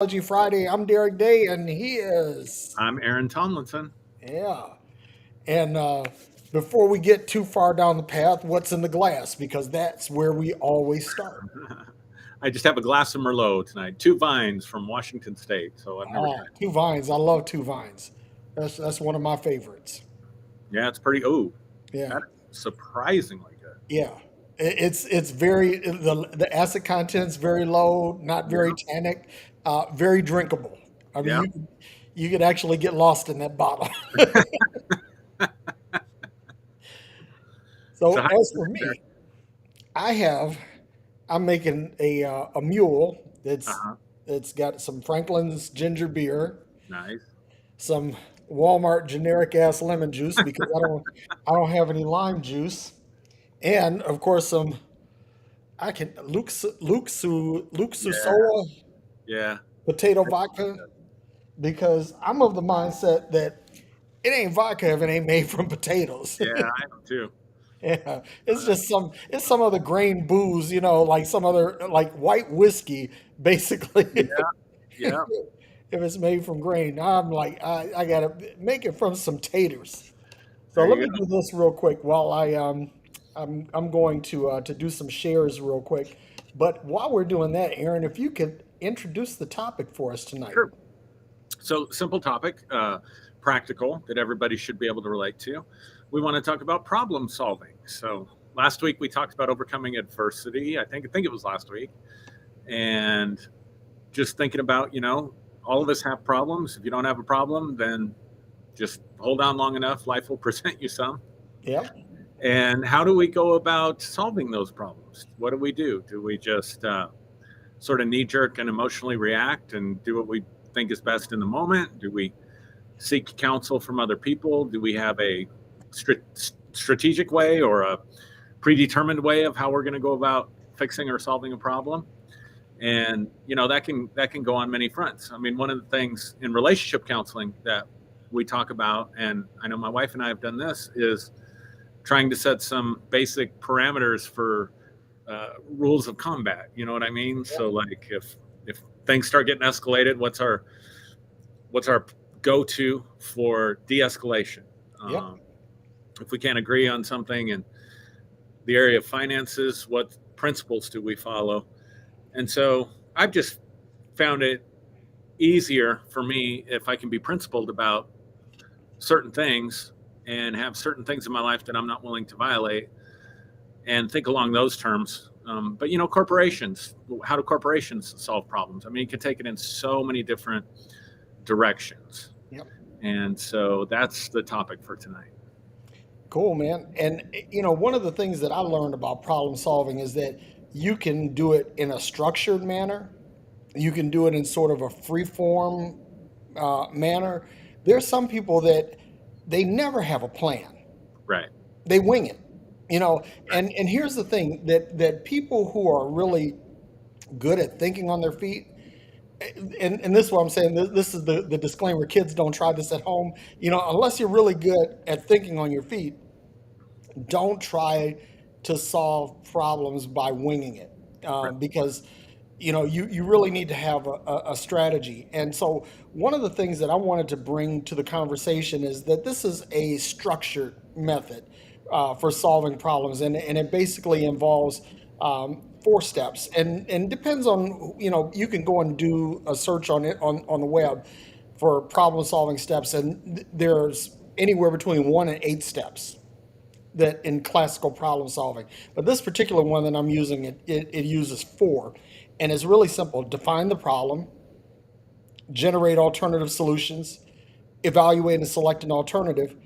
Technology Friday. I'm Derrick Day, and he is. I'm Aaron Tomlinson. Yeah. And before we get too far down the path, what's in the glass? Because that's where we always start. I just have a glass of Merlot tonight. Two vines from Washington State, so I've never tried. Two vines. I love two vines. That's one of my favorites. Yeah, it's pretty. Oh, Yeah. that's surprisingly good. Yeah. It's very the acid content's very low, not very Yeah, tannic, very drinkable. I mean, yeah. you could actually get lost in that bottle. So So how as you for doing there? me, I have I'm making a mule Uh huh. that's got some Franklin's ginger beer, Nice. some Walmart generic ass lemon juice because I don't have any lime juice, and of course some I can Luke Yeah, Susoa yeah. potato That's vodka good. because I'm of the mindset that it ain't vodka if it ain't made from potatoes. Yeah, I am too. Yeah, it's Uh, just some other grain booze, like some other like white whiskey, basically. yeah, yeah. If it's made from grain, I'm like I gotta make it from some taters. So There let you me go. do this real quick while I'm going to do some shares real quick. But while we're doing that, Aaron, if you could introduce the topic for us tonight. Sure. So simple topic, practical that everybody should be able to relate to. We want to talk about problem solving. So last week we talked about overcoming adversity. I think it was last week, and just thinking about all of us have problems. If you don't have a problem, then just hold on long enough. Life will present you some. Yep. And how do we go about solving those problems? What do we do? Do we just sort of knee jerk and emotionally react and do what we think is best in the moment? Do we seek counsel from other people? Do we have a strategic way or a predetermined way of how we're going to go about fixing or solving a problem? And that can go on many fronts. I mean, one of the things in relationship counseling that we talk about, and I know my wife and I have done this, is trying to set some basic parameters for rules of combat. You know what I mean? So like if things start getting escalated, what's our go-to for de-escalation? Yep. Um, if we can't agree on something in the area of finances, what principles do we follow? And so I've just found it easier for me if I can be principled about certain things and have certain things in my life that I'm not willing to violate and think along those terms. But corporations, how do corporations solve problems? I mean, you can take it in so many different directions. Yep. And so that's the topic for tonight. Cool, man. And one of the things that I learned about problem solving is that you can do it in a structured manner. You can do it in sort of a free form manner. There's some people that they never have a plan. Right. They wing it. You know, Right. and here's the thing that people who are really good at thinking on their feet, and this is what I'm saying. This is the disclaimer. Kids, don't try this at home. Unless you're really good at thinking on your feet, don't try to solve problems by winging it, Right. because you really need to have a strategy. And so one of the things that I wanted to bring to the conversation is that this is a structured method for solving problems, and it basically involves four steps, and depends on, you can go and do a search on it on the web for problem solving steps, and there's anywhere between 1 and 8 steps that in classical problem solving. But this particular one that I'm using, it uses four. And it's really simple. Define the problem, generate alternative solutions, evaluate and select an alternative,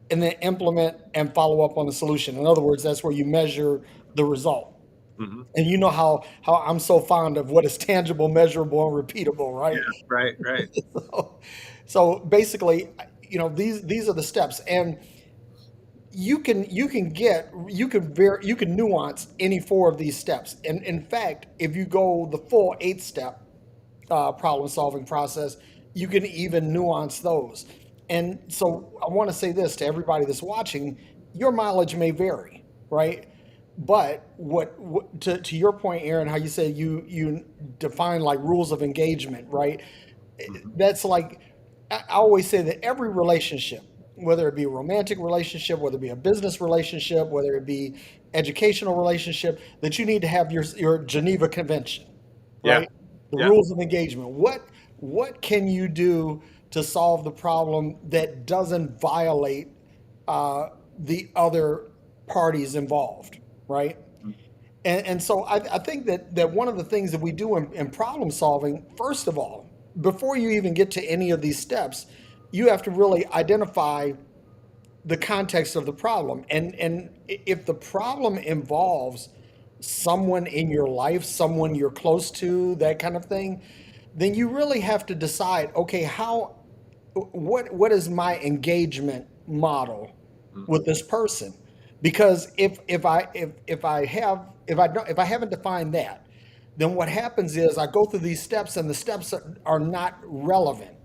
and then implement and follow up on the solution. In other words, that's where you measure the result. Hmm. And you know how I'm so fond of what is tangible, measurable, and repeatable, Yeah. right? Right. Right. So, so basically, these are the steps. And you can nuance any four of these steps. And in fact, if you go the full 8 step problem solving process, you can even nuance those. And so I want to say this to everybody that's watching: your mileage may vary, right? but what to your point, Aaron, how you say you define like rules of engagement, right? Mhm. That's like I always say that every relationship, whether it be a romantic relationship, whether it be a business relationship, whether it be educational relationship, that you need to have your Geneva Convention, Yeah. right? The Yeah. rules of engagement. What can you do to solve the problem that doesn't violate uh, the other parties involved, right? Mhm. And so I think that one of the things that we do in problem solving, first of all, before you even get to any of these steps, you have to really identify the context of the problem. And if the problem involves someone in your life, someone you're close to, that kind of thing, then you really have to decide, okay, what is my engagement model Mhm. with this person? Because if I haven't defined that, then what happens is I go through these steps and the steps are not relevant,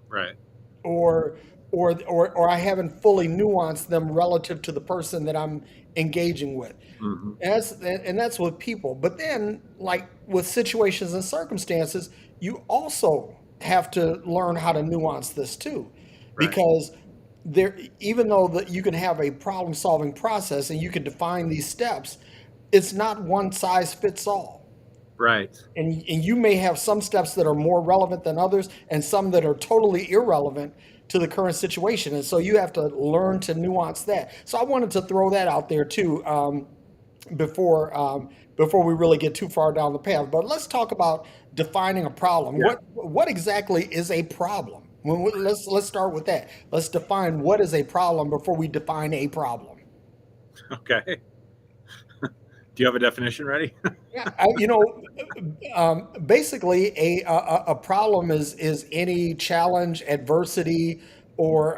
Right. or or I haven't fully nuanced them relative to the person that I'm engaging with. Hmm. And that's with people. But then, like with situations and circumstances, you also have to learn how to nuance this too, Right. because there, even though that you can have a problem solving process and you can define these steps, it's not one size fits all. Right. And you may have some steps that are more relevant than others and some that are totally irrelevant to the current situation, and so you have to learn to nuance that. So I wanted to throw that out there too, before we really get too far down the path. But let's talk about defining a problem. Yeah. What exactly is a problem? Let's start with that. Let's define what is a problem before we define a problem. Okay. Do you have a definition ready? Yeah, basically, a problem is any challenge, adversity, or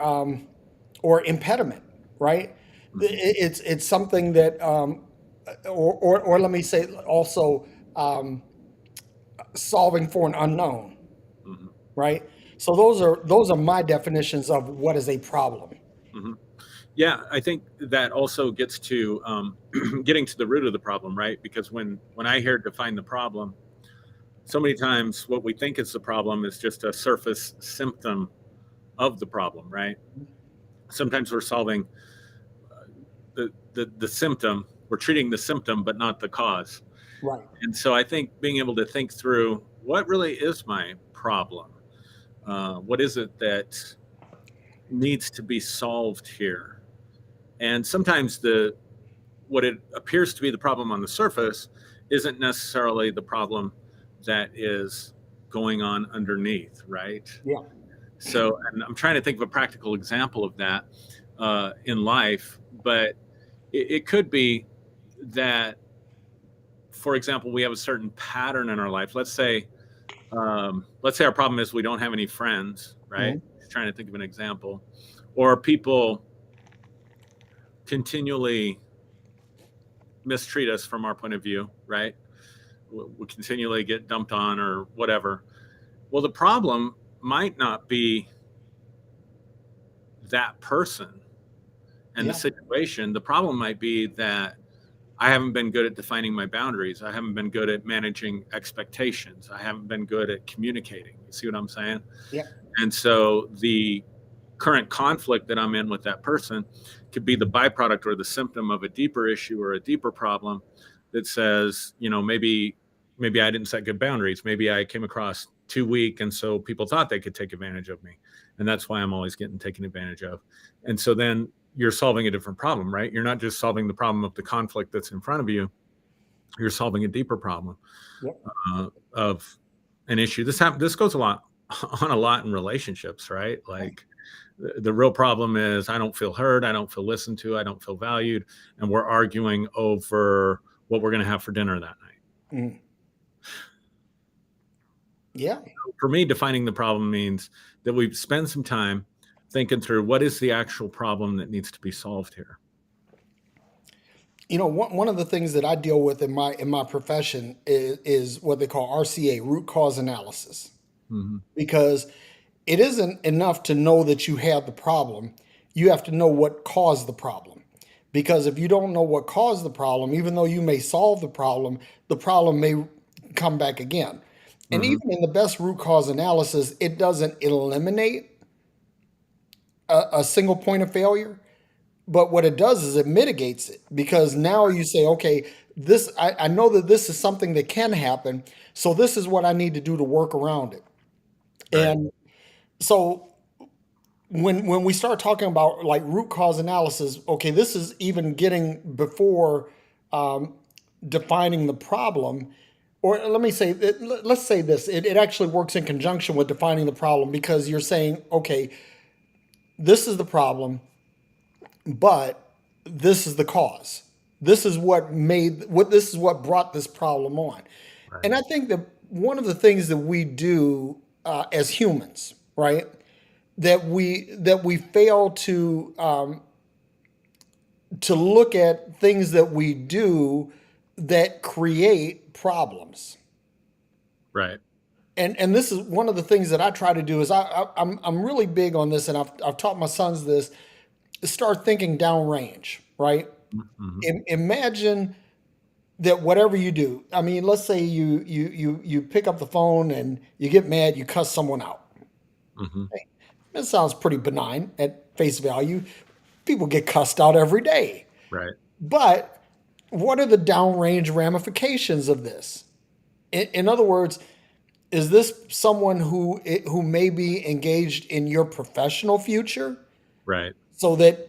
or impediment, right? Hmm. It's something that, or let me say also, um, solving for an unknown, Hmm. right? So those are my definitions of what is a problem. Hmm. Yeah, I think that also gets to getting to the root of the problem, right? Because when I hear define the problem, so many times what we think is the problem is just a surface symptom of the problem, right? Sometimes we're solving the symptom, we're treating the symptom, but not the cause. Right. And so I think being able to think through what really is my problem, what is it that needs to be solved here, and sometimes the what it appears to be the problem on the surface isn't necessarily the problem that is going on underneath, right? Yeah. So, and I'm trying to think of a practical example of that in life, but it could be that, for example, we have a certain pattern in our life. Let's say our problem is we don't have any friends, right? Mhm. Just trying to think of an example, or people continually mistreat us from our point of view, right? We continually get dumped on or whatever. Well, the problem might not be that person and the Yeah. situation. The problem might be that I haven't been good at defining my boundaries. I haven't been good at managing expectations. I haven't been good at communicating. You see what I'm saying? Yeah. And so the current conflict that I'm in with that person could be the byproduct or the symptom of a deeper issue or a deeper problem that says, maybe I didn't set good boundaries. Maybe I came across too weak and so people thought they could take advantage of me. And that's why I'm always getting taken advantage of. And so then you're solving a different problem, right? You're not just solving the problem of the conflict that's in front of you. You're solving a deeper problem Yeah. of an issue. This goes a lot on a lot in relationships, right? Right. Like the real problem is I don't feel heard, I don't feel listened to, I don't feel valued, and we're arguing over what we're going to have for dinner that night. Mhm. Yeah. For me, defining the problem means that we spend some time thinking through what is the actual problem that needs to be solved here. One of the things that I deal with in my profession is what they call RCA, root cause analysis, Hmm. because it isn't enough to know that you have the problem. You have to know what caused the problem. Because if you don't know what caused the problem, even though you may solve the problem may come back again. And Hmm. even in the best root cause analysis, it doesn't eliminate a single point of failure. But what it does is it mitigates it, because now you say, okay, I know that this is something that can happen. So this is what I need to do to work around it. Right. And so when we start talking about like root cause analysis, okay, this is even getting before um, defining the problem. Or let me say, let's say this, it actually works in conjunction with defining the problem, because you're saying, okay, this is the problem, but this is the cause. This is what brought this problem on. And Right. I think that one of the things that we do as humans, right, that we fail to look at things that we do that create problems. Right. And this is one of the things that I try to do is I'm really big on this, and I've taught my sons this: start thinking downrange, right? Hmm. Imagine that whatever you do, I mean, let's say you pick up the phone and you get mad, you cuss someone out. Hmm. That sounds pretty benign at face value. People get cussed out every day. Right. But what are the downrange ramifications of this? In other words, is this someone who may be engaged in your professional future, Right. so that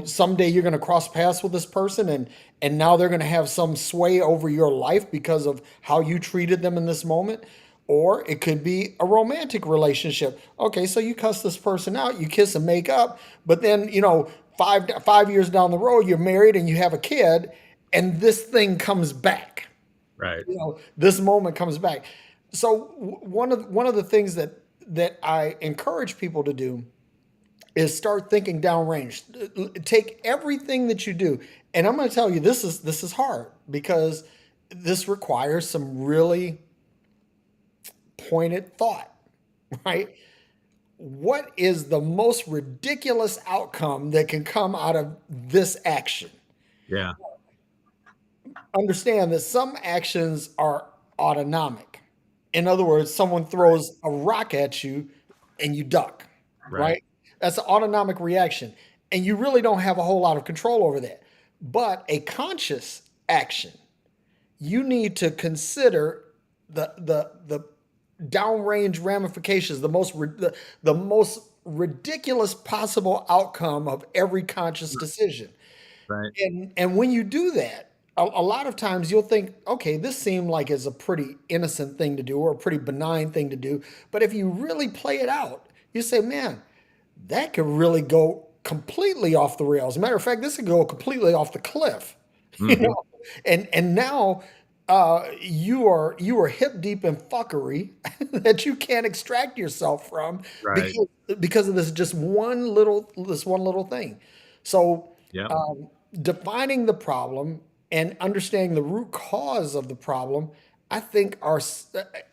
someday you're going to cross paths with this person, and now they're going to have some sway over your life because of how you treated them in this moment? Or it could be a romantic relationship. Okay, so you cuss this person out, you kiss and make up, but then 5 years down the road you're married and you have a kid, and this thing comes back. Right. This moment comes back. So one of the things that I encourage people to do is start thinking downrange. Take everything that you do, and I'm going to tell you, this is hard, because this requires some really pointed thought, right? What is the most ridiculous outcome that can come out of this action? Yeah. Understand that some actions are autonomic. In other words, someone throws a rock at you and you duck, Right. right? That's an autonomic reaction. And you really don't have a whole lot of control over that. But a conscious action, you need to consider the downrange ramifications, the most ridiculous possible outcome of every conscious decision. Right. And when you do that, a lot of times you'll think, okay, this seemed like it's a pretty innocent thing to do, or a pretty benign thing to do. But if you really play it out, you say, man, that could really go completely off the rails. Matter of fact, this could go completely off the cliff. You Hmm. know, and now you are hip deep in fuckery that you can't extract yourself from, Right. because of this one little thing. So Yep. um, defining the problem and understanding the root cause of the problem, I think, are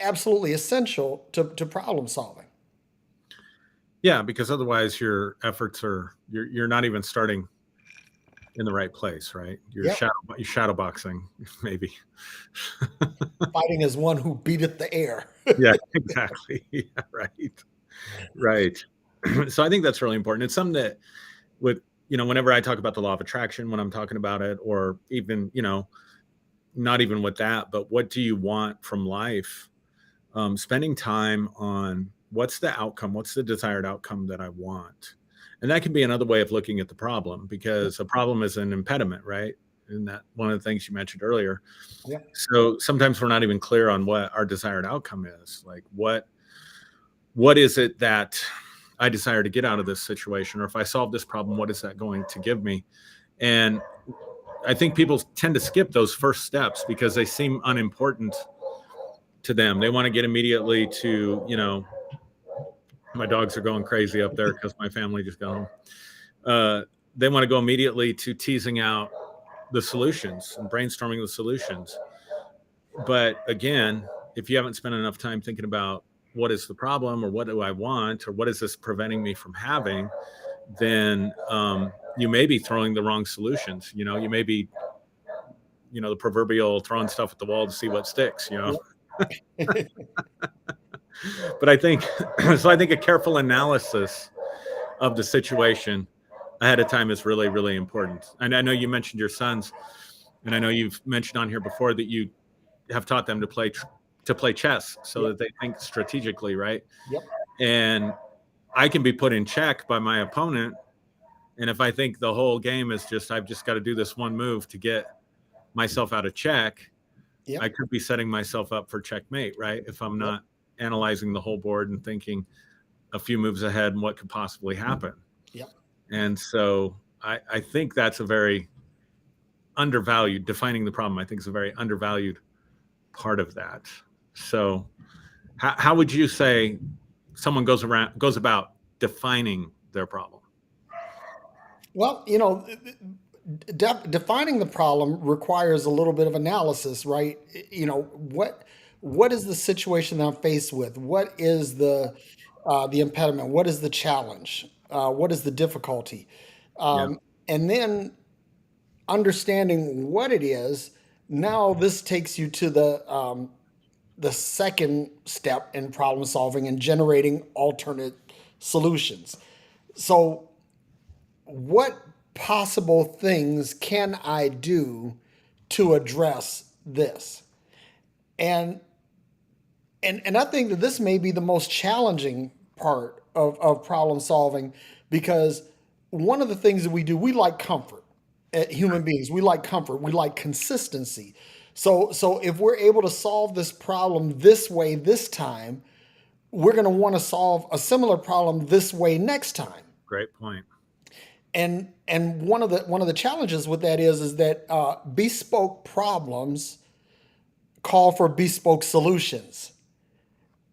absolutely essential to problem solving. Yeah, because otherwise your efforts are you're not even starting in the right place, right? Yep. You're shadow boxing, maybe. Fighting as one who beateth the air. Yeah, exactly. Yeah, right. Right. So I think that's really important. It's something that with whenever I talk about the law of attraction, when I'm talking about it, or even, not even with that, but what do you want from life? Spending time on what's the outcome, what's the desired outcome that I want. And that can be another way of looking at the problem, because a problem is an impediment, right? And that one of the things you mentioned earlier. Yeah. So sometimes we're not even clear on what our desired outcome is. Like what is it that I desire to get out of this situation? Or if I solve this problem, what is that going to give me? And I think people tend to skip those first steps because they seem unimportant to them. They want to get immediately to, my dogs are going crazy up there because my family just got home. They want to go immediately to teasing out the solutions and brainstorming the solutions. But again, if you haven't spent enough time thinking about what is the problem, or what do I want, or what is this preventing me from having, then you may be throwing the wrong solutions. You may be, the proverbial throwing stuff at the wall to see what sticks. Yep. But I think, so I think a careful analysis of the situation ahead of time is really, really important. And I know you mentioned your sons, and I know you've mentioned on here before that you have taught them to play chess so Yep. that they think strategically, right? Yep. And I can be put in check by my opponent, and if I think the whole game is just I've just got to do this one move to get myself out of check, I Yep. could be setting myself up for checkmate, right? If I'm Yep. not analyzing the whole board and thinking a few moves ahead and what could possibly happen. Yep. And so I think that's a very undervalued, defining the problem, I think is a very undervalued part of that. So how would you say someone goes about defining their problem? Well, defining the problem requires a little bit of analysis, right? What is the situation that I'm faced with? What is the impediment? What is the challenge? What is the difficulty? Yeah. And then understanding what it is. Now this takes you to the second step in problem solving and generating alternate solutions. So what possible things can I do to address this? And and I think that this may be the most challenging part of problem solving because one of the things that we do, we like comfort. Human beings, we like comfort, we like consistency. So if we're able to solve this problem this way this time, we're going to want to solve a similar problem this way next time. Great point. And one of the challenges with that is that bespoke problems call for bespoke solutions.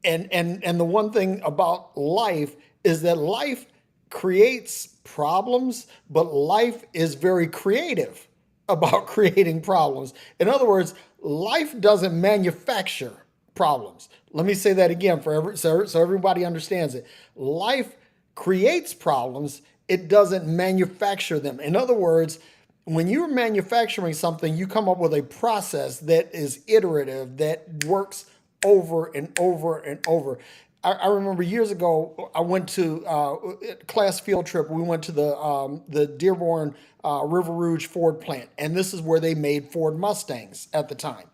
And the one thing about life is that life creates problems, but life is very creative about creating problems. In other words, life doesn't manufacture problems. Let me say that again so everybody understands it. Life creates problems, it doesn't manufacture them. In other words, when you're manufacturing something, you come up with a process that is iterative, that works over and over and over. I remember years ago, I went to class field trip. We went to the Dearborn River Rouge Ford plant, and this is where they made Ford Mustangs at the time.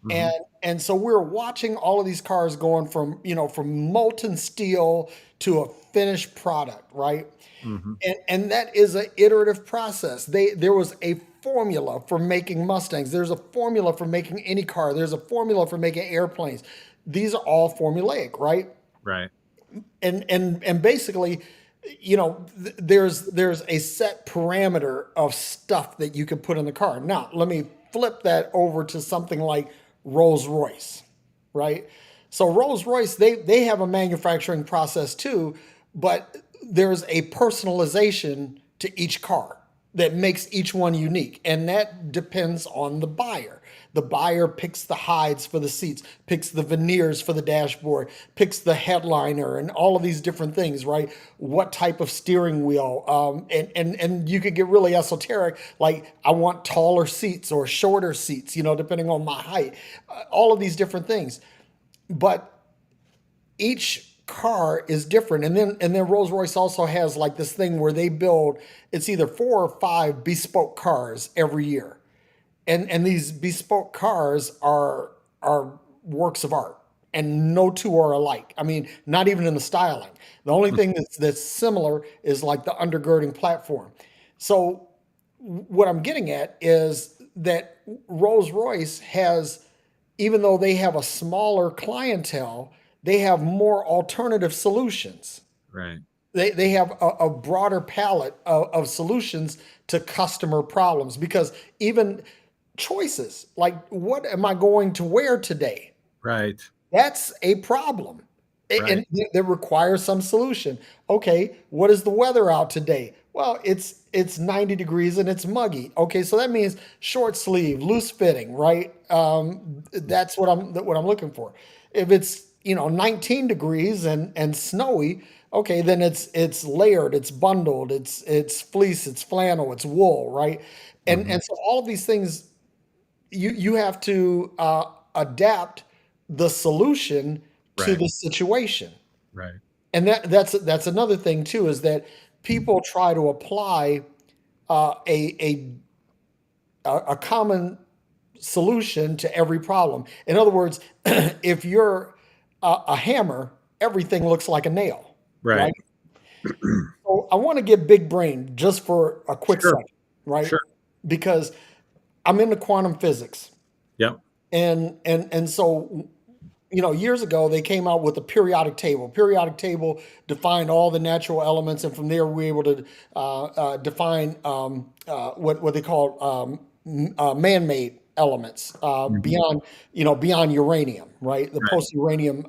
Hmm. And so we were watching all of these cars going from molten steel to a finished product, right? Hmm. And that is an iterative process. There was a formula for making Mustangs. There's a formula for making any car. There's a formula for making airplanes. These are all formulaic, right? Right. And basically, there's a set parameter of stuff that you can put in the car. Now, let me flip that over to something like Rolls Royce, right? So Rolls Royce, they have a manufacturing process too, but there's a personalization to each car that makes each one unique, and that depends on the buyer. The buyer picks the hides for the seats, picks the veneers for the dashboard, picks the headliner, and all of these different things, right? What type of steering wheel? And you could get really esoteric, like I want taller seats or shorter seats, depending on my height. All of these different things, but each car is different. And then Rolls-Royce also has like this thing where they build, it's either 4 or 5 bespoke cars every year. And these bespoke cars are works of art, and no two are alike. I mean, not even in the styling. The only thing that's similar is like the undergirding platform. So what I'm getting at is that Rolls-Royce has, even though they have a smaller clientele, they have more alternative solutions. Right. They have a broader palette of solutions to customer problems because even choices like what am I going to wear today? Right. That's a problem. Right. And that requires some solution. Okay, what is the weather out today? Well, it's 90 degrees and it's muggy. Okay, so that means short sleeve, loose fitting, right? That's what I'm looking for. If it's 19 degrees and snowy, okay, then it's layered, it's bundled, it's fleece, it's flannel, it's wool, right? And Hmm. so all of these things you have to adapt the solution to Right. the situation. Right. And that's another thing too, is that people try to apply uh, a, a a common solution to every problem. In other words, if you're a hammer, everything looks like a nail, Right. right? So I want to get big brain just for a quick Sure. second, right? Sure. Because I'm into quantum physics, Yep. and so years ago they came out with a periodic table. Periodic table defined all the natural elements, and from there we were able to define what they call man-made elements Hmm. beyond uranium, right? The Right. post-uranium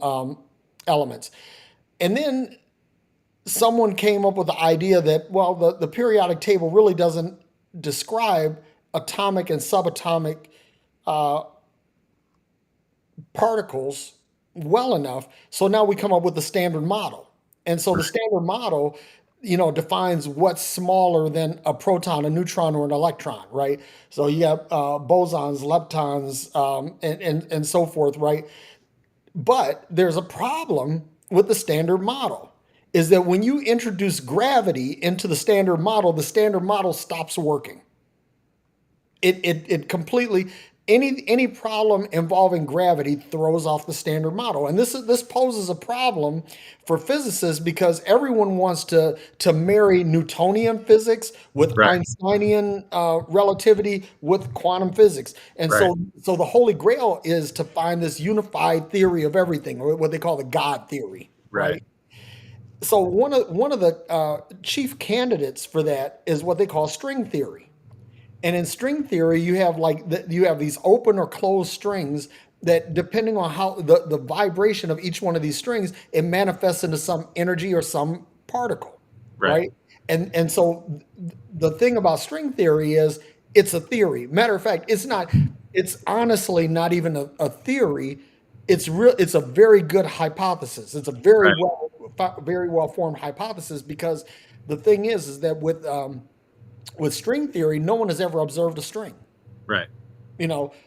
elements, and then someone came up with the idea that, well, the periodic table really doesn't describe atomic and subatomic particles well enough. So now we come up with the standard model. And so the Right. standard model, defines what's smaller than a proton, a neutron, or an electron, right? So you have bosons, leptons, and so forth, right? But there's a problem with the standard model, is that when you introduce gravity into the standard model stops working. It completely, any problem involving gravity throws off the standard model, and this poses a problem for physicists because everyone wants to marry Newtonian physics with Right. Einsteinian relativity with quantum physics, and Right. so the holy grail is to find this unified theory of everything, or what they call the God theory, Right. right? So one of the chief candidates for that is what they call string theory. And in string theory, you have you have these open or closed strings that, depending on how the vibration of each one of these strings, it manifests into some energy or some particle, Right. right? And so the thing about string theory is it's a theory. Matter of fact, it's not. It's honestly not even a theory. It's real. It's a very good hypothesis. It's a Right. very well formed hypothesis, because the thing is that with string theory, no one has ever observed a string. Right.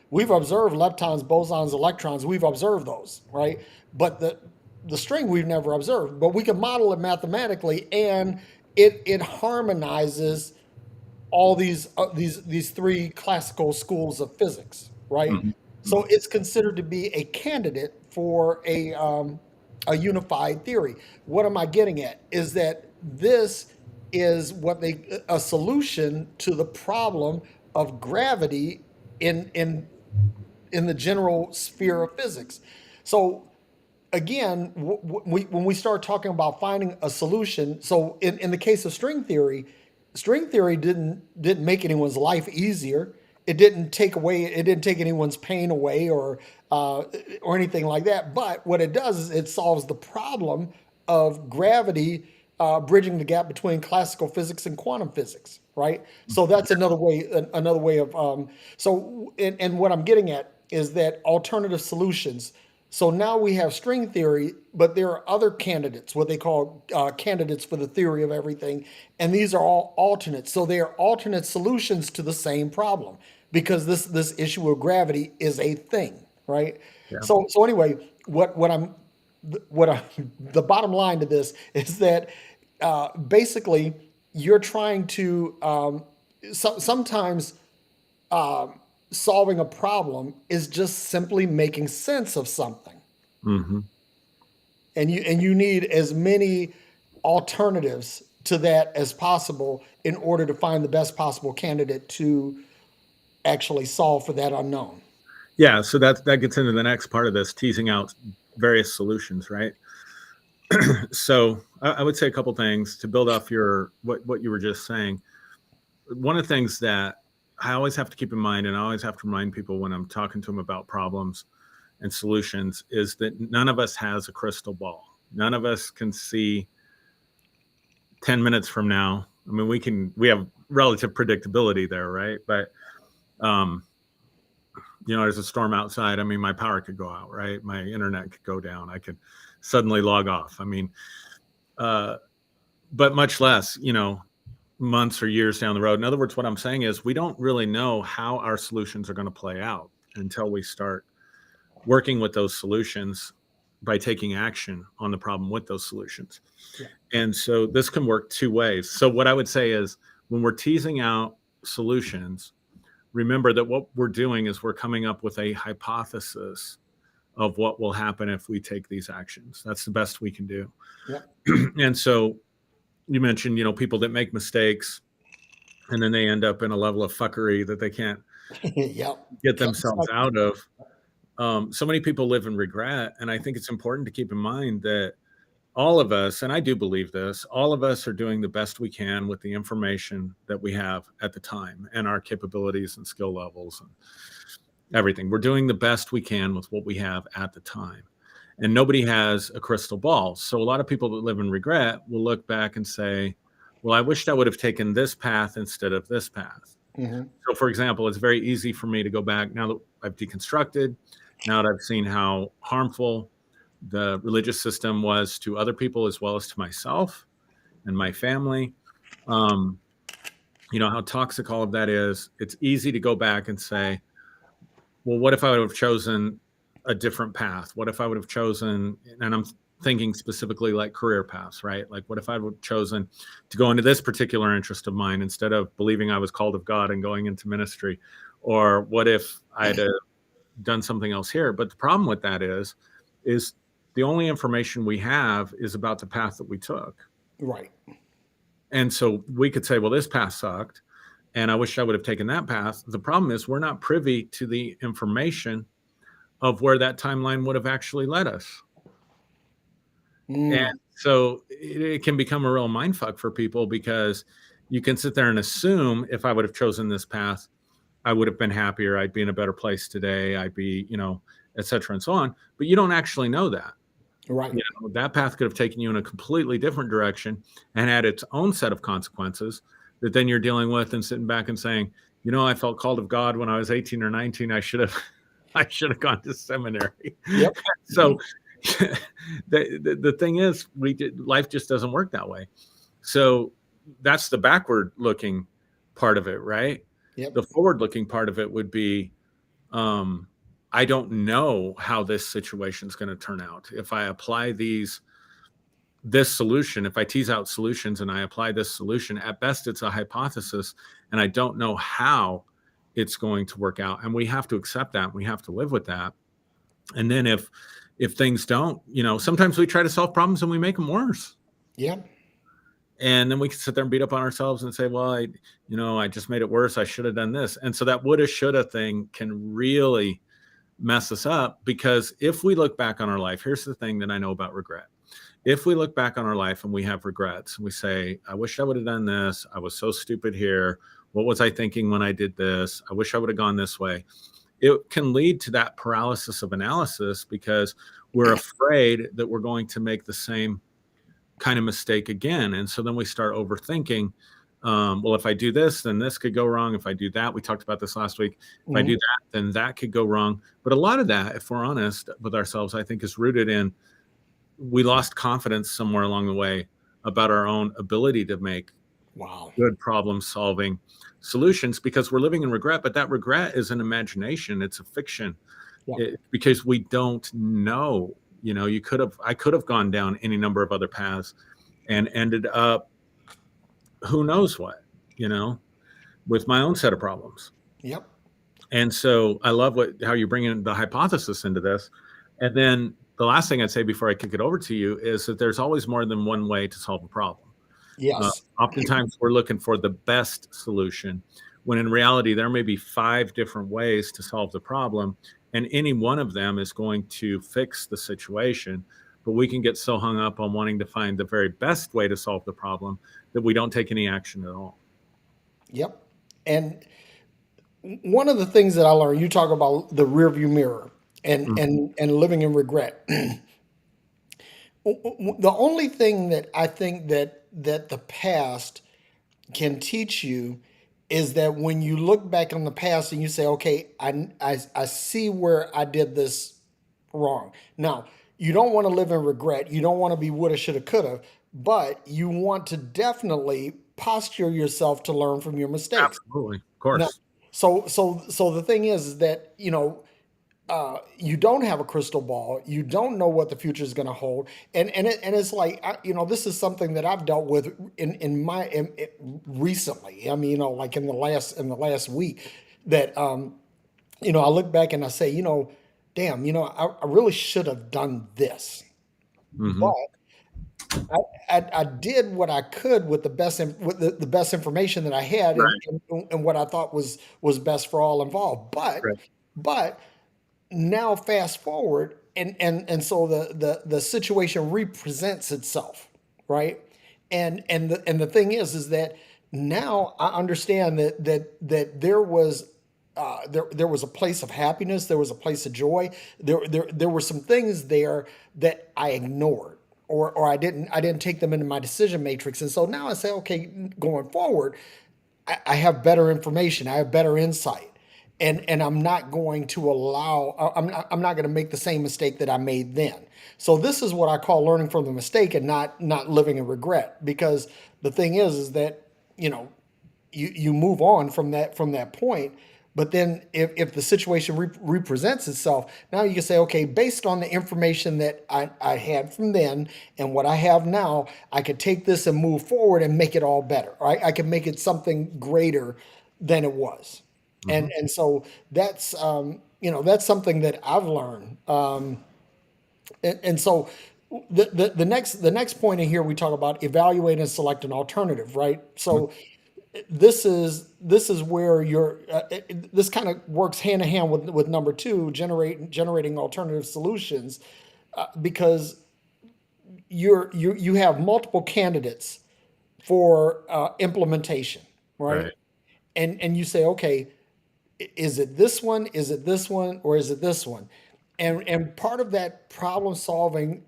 We've observed leptons, bosons, electrons. We've observed those, right? But the string we've never observed. But we can model it mathematically, and it harmonizes all these three classical schools of physics, right? Hmm. So it's considered to be a candidate for a unified theory. What am I getting at? Is that this is a solution to the problem of gravity in the general sphere of physics. So again, when we start talking about finding a solution, so in the case of string theory didn't make anyone's life easier. It didn't take anyone's pain away, or anything like that. But what it does is it solves the problem of gravity bridging the gap between classical physics and quantum physics, right? So that's another way of and what I'm getting at is that alternative solutions. So now we have string theory, but there are other candidates, what they call candidates for the theory of everything, and these are all alternates. So they are alternate solutions to the same problem, because this issue of gravity is a thing, right? Yeah. So anyway, the bottom line to this is that basically you're trying to sometimes solving a problem is just simply making sense of something, Hmm. and you need as many alternatives to that as possible in order to find the best possible candidate to actually solve for that unknown. Yeah. So that gets into the next part of this, teasing out various solutions, right? So I would say a couple things to build off your what you were just saying. One of the things that I always have to keep in mind, and I always have to remind people when I'm talking to them about problems and solutions, is that none of us has a crystal ball. None of us can see 10 minutes from now. I mean, we have relative predictability there, right? But um, there's a storm outside. I mean, my power could go out, right? My internet could go down. I could suddenly log off. I mean, uh, but much less, months or years down the road. In other words, what I'm saying is we don't really know how our solutions are going to play out until we start working with those solutions by taking action on the problem with those solutions. Yeah. And so this can work two ways. So what I would say is when we're teasing out solutions, remember that what we're doing is we're coming up with a hypothesis of what will happen if we take these actions. That's the best we can do. Yeah. And so you mentioned, people that make mistakes and then they end up in a level of fuckery that they can't Yep. get themselves out of. So many people live in regret. And I think it's important to keep in mind that all of us, and I do believe this, all of us are doing the best we can with the information that we have at the time and our capabilities and skill levels and everything. We're doing the best we can with what we have at the time. And nobody has a crystal ball. So a lot of people that live in regret will look back and say, well, I wished I would have taken this path instead of this path. Mm-hmm. So, for example, it's very easy for me to go back now that I've deconstructed, now that I've seen how harmful the religious system was to other people as well as to myself and my family. How toxic all of that is. It's easy to go back and say, well, what if I would have chosen a different path? What if I would have chosen, and I'm thinking specifically like career paths, right? Like, what if I would have chosen to go into this particular interest of mine instead of believing I was called of God and going into ministry? Or what if I'd done something else here? But the problem with that is the only information we have is about the path that we took. Right. And so we could say, well, this path sucked, and I wish I would have taken that path. The problem is we're not privy to the information of where that timeline would have actually led us. And so it can become a real mindfuck for people because you can sit there and assume if I would have chosen this path, I would have been happier. I'd be in a better place today. I'd be, et cetera and so on. But you don't actually know that. Right. That path could have taken you in a completely different direction and had its own set of consequences that then you're dealing with and sitting back and saying, I felt called of God when I was 18 or 19. I should have gone to seminary. Yep. So the thing is, life just doesn't work that way. So that's the backward looking part of it, right? Yep. The forward looking part of it would be, I don't know how this situation is going to turn out. If I apply this solution, if I tease out solutions and I apply this solution, at best it's a hypothesis, and I don't know how it's going to work out. And we have to accept that. We have to live with that. And then if things don't, sometimes we try to solve problems and we make them worse. Yeah. And then we can sit there and beat up on ourselves and say, well, I just made it worse. I should have done this. And so that woulda, shoulda thing can really mess us up, because if we look back on our life, here's the thing that I know about regret. If we look back on our life and we have regrets and we say, I wish I would have done this. I was so stupid here. What was I thinking when I did this? I wish I would have gone this way. It can lead to that paralysis of analysis because we're afraid that we're going to make the same kind of mistake again. And so then we start overthinking. Well, if I do this, then this could go wrong. If I do that, we talked about this last week. If I do that, then that could go wrong. But a lot of that, if we're honest with ourselves, I think is rooted in we lost confidence somewhere along the way about our own ability to make good problem solving solutions, because we're living in regret. But that regret is an imagination. It's a fiction. Because we don't know. I could have gone down any number of other paths and ended up who knows what, with my own set of problems. Yep. And so I love how you bring in the hypothesis into this. And then the last thing I'd say before I kick it over to you is that there's always more than one way to solve a problem. Yes. Oftentimes we're looking for the best solution, when in reality, there may be 5 different ways to solve the problem. And any one of them is going to fix the situation. But we can get so hung up on wanting to find the very best way to solve the problem that we don't take any action at all. Yep. And one of the things that I learned, you talk about the rearview mirror and living in regret. The only thing that I think that the past can teach you is that when you look back on the past and you say, okay, I see where I did this wrong. Now, you don't want to live in regret. You don't want to be woulda, shoulda, coulda, but you want to definitely posture yourself to learn from your mistakes. Absolutely. Of Now, course. so the thing is that, you don't have a crystal ball. You don't know what the future is going to hold, and it's like, this is something that I've dealt with recently. I mean, like in the last week, that I look back and I say, damn, I really should have done this, Hmm. but I did what I could with the best information that I had, and, Right. and what I thought was best for all involved. But Right. but now fast forward, and so the situation represents itself, right? And the thing is that now I understand that there was a place of happiness, there was a place of joy, there were some things there that I ignored, or I didn't take them into my decision matrix. And so now I say, okay, going forward, I have better information. I have better insight, and I'm not going to allow. I'm not going to make the same mistake that I made then. So this is what I call learning from the mistake and not living in regret. Because the thing is that you know you move on from that point. But then if the situation represents itself, now you can say, okay, based on the information that I had from then and what I have now, I could take this and move forward and make it all better. Right? I can make it something greater than it was. Hmm. And so that's something that I've learned. And so the next point in here, we talk about evaluate and select an alternative, right? So this is where this kind of works hand in hand with number two, generating alternative solutions, because you have multiple candidates for implementation, right? Right. And you say, okay, is it this one, is it this one, or is it this one? And part of that problem solving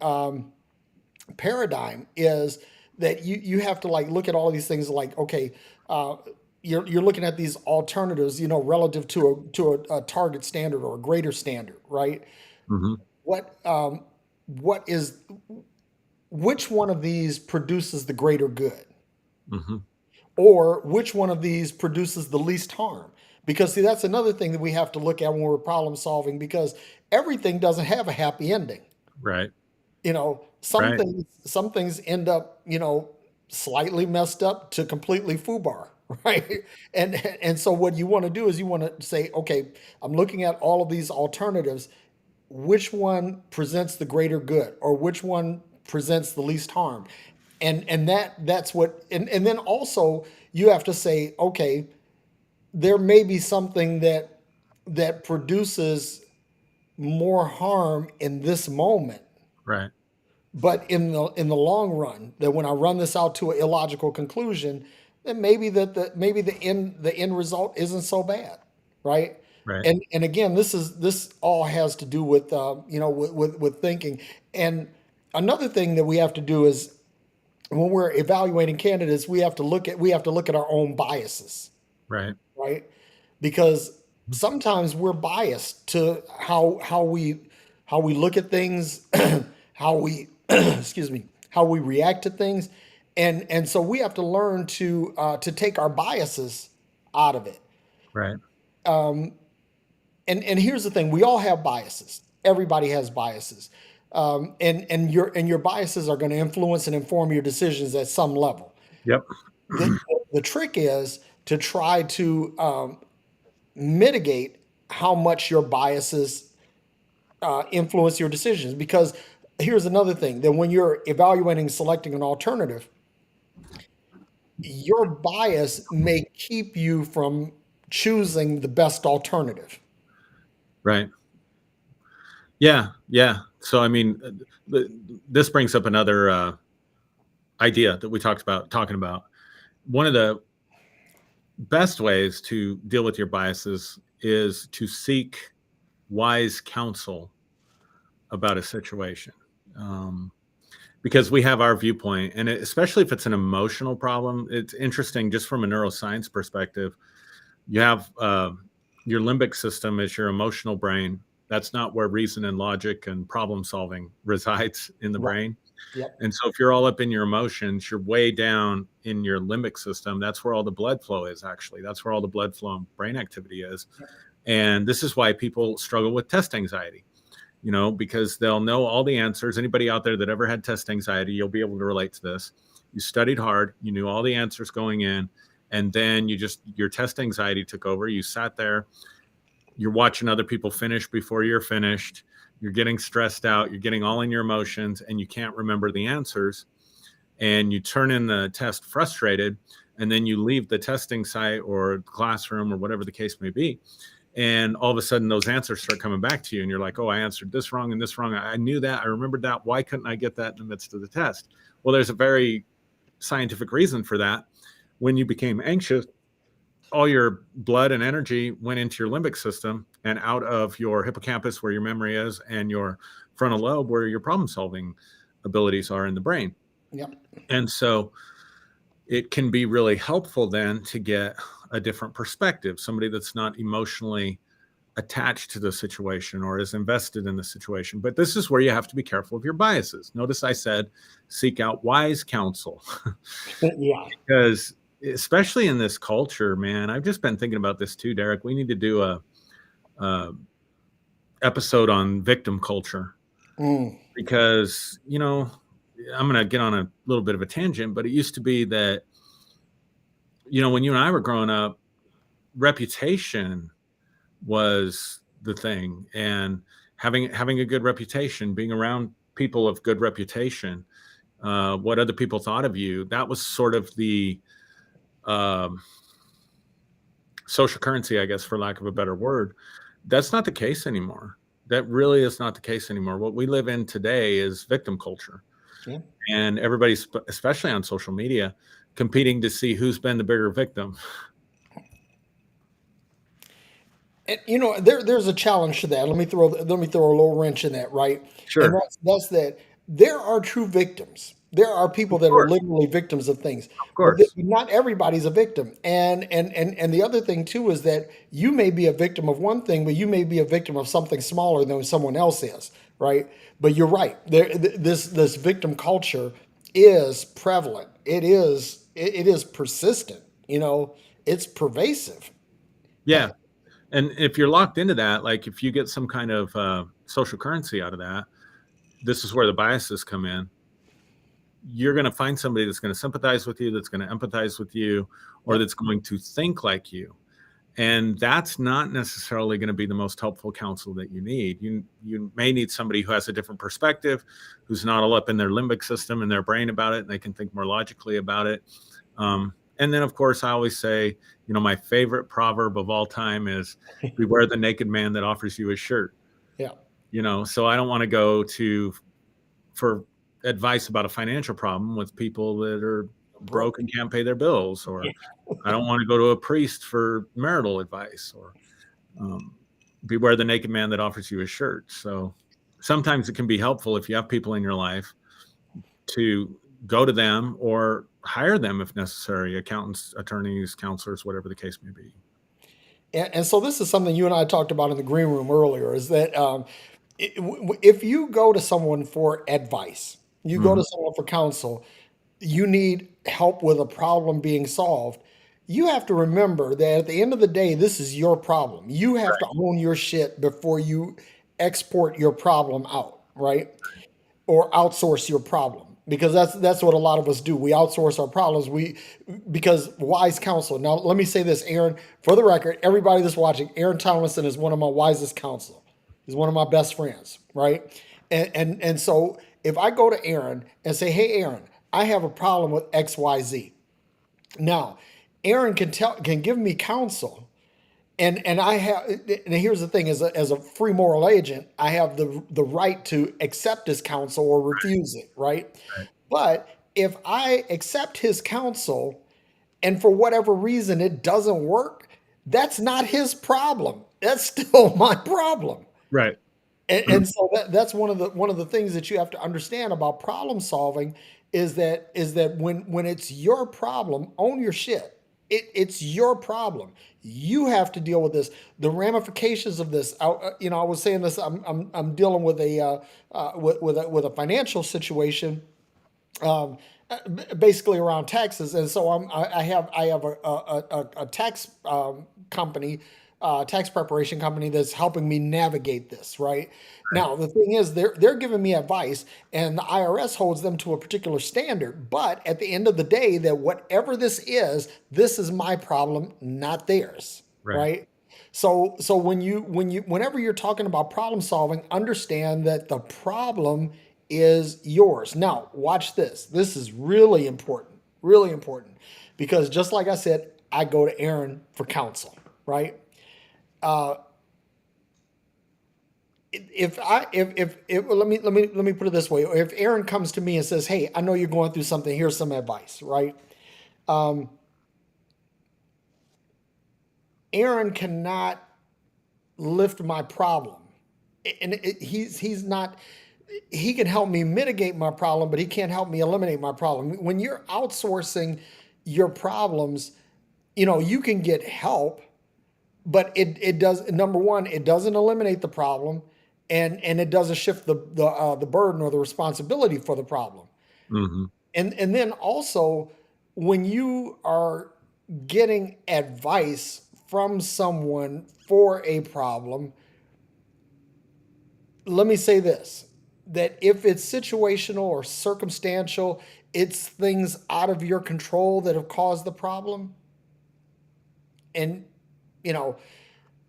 paradigm is that you have to like look at all of these things, like, okay, uh, you're looking at these alternatives, relative to a target standard or a greater standard, right? Hmm. What is which one of these produces the greater good, Hmm. or which one of these produces the least harm? Because see, that's another thing that we have to look at when we're problem solving, because everything doesn't have a happy ending. Right. Some Right. things end up, slightly messed up to completely foobar, right? And so what you want to do is you want to say, okay, I'm looking at all of these alternatives. Which one presents the greater good, or which one presents the least harm? And that's what, and then also you have to say, okay, there may be something that produces more harm in this moment, Right. but in the long run, that when I run this out to an illogical conclusion, then maybe the end result isn't so bad, right? Right. And again, this all has to do with with thinking. And another thing that we have to do is, when we're evaluating candidates, we have to look at our own biases, Right. right? Because sometimes we're biased to how we look at things, how we excuse me, how we react to things, and so we have to learn to take our biases out of it. Right. And here's the thing: we all have biases. Everybody has biases, and your biases are going to influence and inform your decisions at some level. Yep. The the trick is to try to mitigate how much your biases influence your decisions. Because here's another thing: that when you're evaluating, selecting an alternative, your bias may keep you from choosing the best alternative. Right. Yeah. Yeah. So, I mean, this brings up another idea that we talked about talking about. One of the best ways to deal with your biases is to seek wise counsel about a situation. Um, because we have our viewpoint, and especially if it's an emotional problem. It's interesting just from a neuroscience perspective. You have your limbic system is your emotional brain. That's not where reason and logic and problem solving resides in the Right. brain. Yep. And so if you're all up in your emotions, you're way down in your limbic system. That's where all the blood flow is, actually. That's where all the blood flow and brain activity is. And this is why people struggle with test anxiety, because they'll know all the answers. Anybody out there that ever had test anxiety, you'll be able to relate to this. You studied hard, you knew all the answers going in, and then your test anxiety took over. You sat there, you're watching other people finish before you're finished. You're getting stressed out. You're getting all in your emotions, and you can't remember the answers. And you turn in the test frustrated, and then you leave the testing site or classroom or whatever the case may be. And all of a sudden, those answers start coming back to you, and you're like, "Oh, I answered this wrong and this wrong. I knew that. I remembered that. Why couldn't I get that in the midst of the test?" Well, there's a very scientific reason for that. When you became anxious, all your blood and energy went into your limbic system and out of your hippocampus, where your memory is, and your frontal lobe, where your problem solving abilities are in the brain. Yep. And so it can be really helpful then to get a different perspective, somebody that's not emotionally attached to the situation or is invested in the situation. But this is where you have to be careful of your biases. Notice I said seek out wise counsel. Yeah. Because especially in this culture, man, I've just been thinking about this too, Derrick. We need to do a episode on victim culture, because I'm going to get on a little bit of a tangent, but it used to be that when you and I were growing up, reputation was the thing, and having a good reputation, being around people of good reputation, what other people thought of you, that was sort of the social currency, I guess, for lack of a better word. That's not the case anymore. That really is not the case anymore. What we live in today is victim culture. Yeah. And everybody's, especially on social media, competing to see who's been the bigger victim. And, there's a challenge to that. Let me throw a little wrench in that, right? And Sure. that's that there are true victims. There are people Of that are course. literally victims of things, Of but course. not everybody's a victim. And the other thing too is that you may be a victim of one thing, but you may be a victim of something smaller than someone else is, right? But you're right. This victim culture is prevalent. It is persistent. It's pervasive. Yeah. And if you're locked into that, like if you get some kind of social currency out of that, this is where the biases come in. You're going to find somebody that's going to sympathize with you, that's going to empathize with you, or that's going to think like you. And that's not necessarily going to be the most helpful counsel that you need. You may need somebody who has a different perspective, who's not all up in their limbic system and their brain about it, and they can think more logically about it. And then, of course, I always say, my favorite proverb of all time is beware the naked man that offers you his shirt. Yeah. So I don't want to go for advice about a financial problem with people that are broke and can't pay their bills, or I don't want to go to a priest for marital advice, or beware the naked man that offers you a shirt. So sometimes it can be helpful if you have people in your life to go to them or hire them if necessary, accountants, attorneys, counselors, whatever the case may be. And so this is something you and I talked about in the green room earlier, is that if you go to someone for advice, you go to someone for counsel, you need help with a problem being solved, you have to remember that at the end of the day, this is your problem. You have to own your shit before you export your problem out, right? Or outsource your problem. Because that's what a lot of us do. We outsource our problems. Because wise counsel. Now let me say this, Aaron, for the record, everybody that's watching, Aaron Tomlinson is one of my wisest counsel. He's one of my best friends, right? And so if I go to Aaron and say, "Hey, Aaron, I have a problem with XYZ." Now, Aaron can give me counsel, and I have. And here's the thing: as a free moral agent, I have the right to accept his counsel or refuse it, right? Right. But if I accept his counsel, and for whatever reason it doesn't work, that's not his problem. That's still my problem. Right. And so that's one of the things that you have to understand about problem solving is that when it's your problem, own your shit. It's your problem. You have to deal with this. The ramifications of this. I was saying this. I'm dealing with a financial situation, um, basically around taxes, and so I have a tax company, tax preparation company that's helping me navigate this. Right Right. now, the thing is, they're giving me advice, and the IRS holds them to a particular standard. But at the end of the day, that whatever this is my problem, not theirs. Right. Right. So whenever you're talking about problem solving, understand that the problem is yours. Now, watch this. This is really important, because just like I said, I go to Aaron for counsel, right? Uh, if let me put it this way: if Aaron comes to me and says, "Hey, I know you're going through something. Here's some advice," right? Um, Aaron cannot lift my problem, and he's not. He can help me mitigate my problem, but he can't help me eliminate my problem. When you're outsourcing your problems, you can get help, but it does, number one, it doesn't eliminate the problem, and it doesn't shift the burden or the responsibility for the problem. Hmm. And then also, when you are getting advice from someone for a problem, let me say this, that if it's situational or circumstantial, it's things out of your control that have caused the problem. And, you know,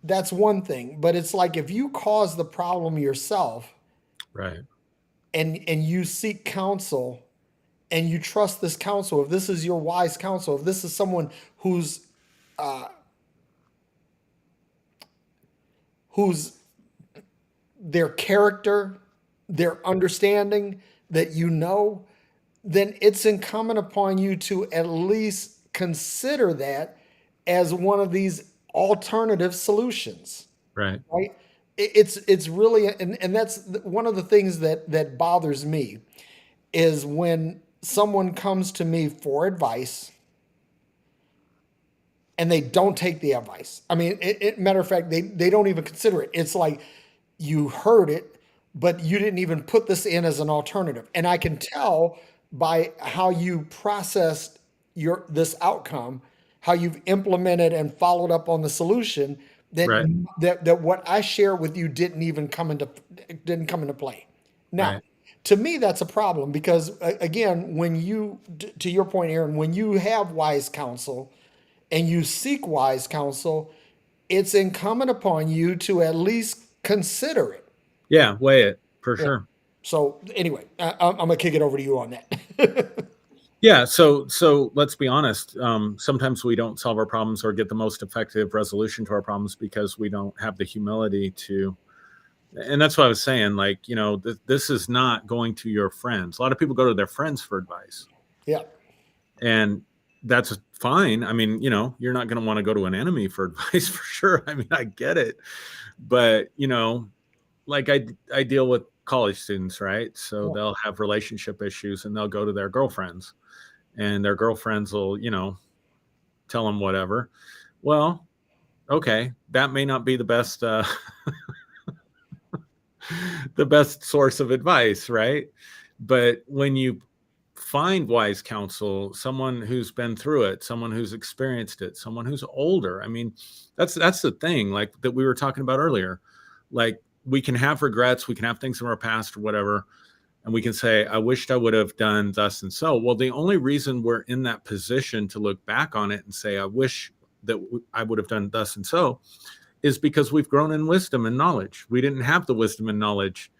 that's one thing. But it's like, if you cause the problem yourself, Right. and you seek counsel, and you trust this counsel, if this is your wise counsel, if this is someone uh, whose their character, their understanding that then it's incumbent upon you to at least consider that as one of these alternative solutions, Right. right? It's really, and that's one of the things that bothers me, is when someone comes to me for advice and they don't take the advice. I mean, matter of fact, they don't even consider it. It's like, you heard it, but you didn't even put this in as an alternative. And I can tell by how you processed this outcome, how you've implemented and followed up on the solution, that Right. that what I share with you didn't come into play. Now, Right. to me, that's a problem, because again, to your point, Aaron, when you have wise counsel and you seek wise counsel, it's incumbent upon you to at least consider it. Yeah. Weigh it for Yeah. sure. So anyway, I'm gonna kick it over to you on that. Yeah. So let's be honest. Sometimes we don't solve our problems or get the most effective resolution to our problems because we don't have the humility to. And that's what I was saying. Like, this is not going to your friends. A lot of people go to their friends for advice, Yeah, and that's fine. I mean, you're not going to want to go to an enemy for advice for sure. I mean, I get it, but like I deal with college students, right? So yeah, they'll have relationship issues and they'll go to their girlfriends, and their girlfriends will, tell them whatever. Well, okay, that may not be the best the best source of advice, right? But when you find wise counsel, someone who's been through it, someone who's experienced it, someone who's older. I mean, that's the thing, like that we were talking about earlier. Like, we can have regrets, we can have things from our past or whatever, and we can say, I wished I would have done thus and so. Well, the only reason we're in that position to look back on it and say, I wish that I would have done thus and so, is because we've grown in wisdom and knowledge. We didn't have the wisdom and knowledge